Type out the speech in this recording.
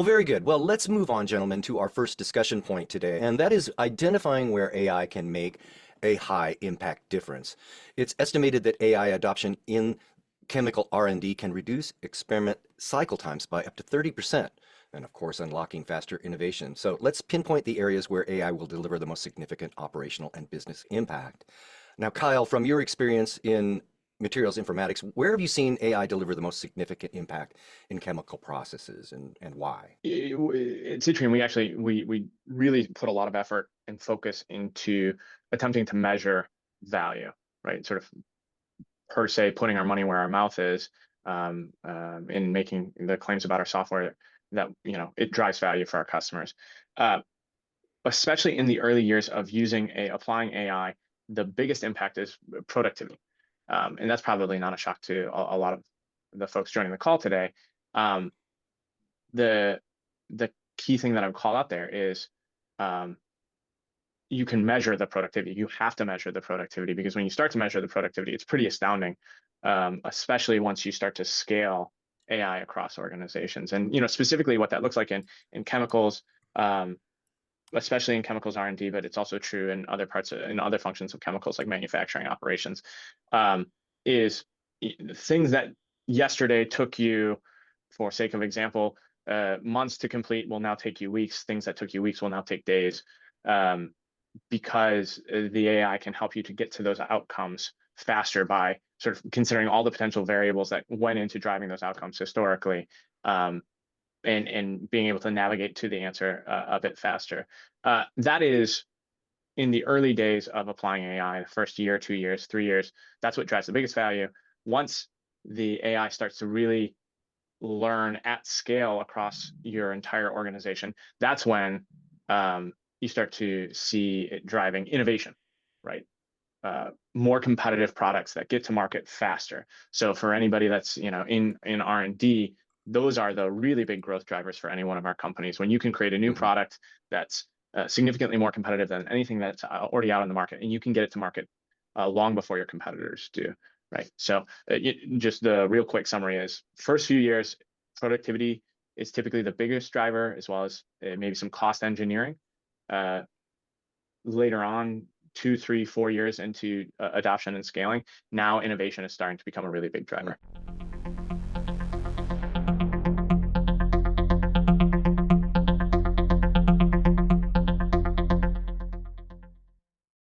Well, very good. Well, let's move on, gentlemen, to our first discussion point today, and that is identifying where AI can make a high impact difference. It's estimated that AI adoption in chemical R&D can reduce experiment cycle times by up to 30%, and of course, unlocking faster innovation. So let's pinpoint the areas where AI will deliver the most significant operational and business impact. Now, Kyle, from your experience in materials informatics, where have you seen AI deliver the most significant impact in chemical processes and why? At Citrine, we really put a lot of effort and focus into attempting to measure value, right? Sort of per se, putting our money where our mouth is, in making the claims about our software that it drives value for our customers. Especially in the early years of applying AI, the biggest impact is productivity, and that's probably not a shock to a lot of the folks joining the call today. The the key thing that I would call out there is, you can measure the productivity. You have to measure the productivity, because when you start to measure the productivity, it's pretty astounding, especially once you start to scale AI across organizations. And specifically what that looks like in chemicals, especially in chemicals R&D, but it's also true in other functions of chemicals like manufacturing operations, is things that yesterday took you, for sake of example, months to complete will now take you weeks. Things that took you weeks will now take days, because the AI can help you to get to those outcomes faster by sort of considering all the potential variables that went into driving those outcomes historically, and being able to navigate to the answer a bit faster. That is in the early days of applying AI, the first year, 2 years, 3 years. That's what drives the biggest value. Once the AI starts to really learn at scale across your entire organization, that's when you start to see it driving innovation, right? More competitive products that get to market faster. So for anybody that's in R&D, those are the really big growth drivers for any one of our companies. When you can create a new product that's significantly more competitive than anything that's already out on the market, and you can get it to market long before your competitors do, right? So just the real quick summary is, first few years, productivity is typically the biggest driver, as well as maybe some cost engineering. Later on, 2, 3, 4 years into adoption and scaling, now innovation is starting to become a really big driver.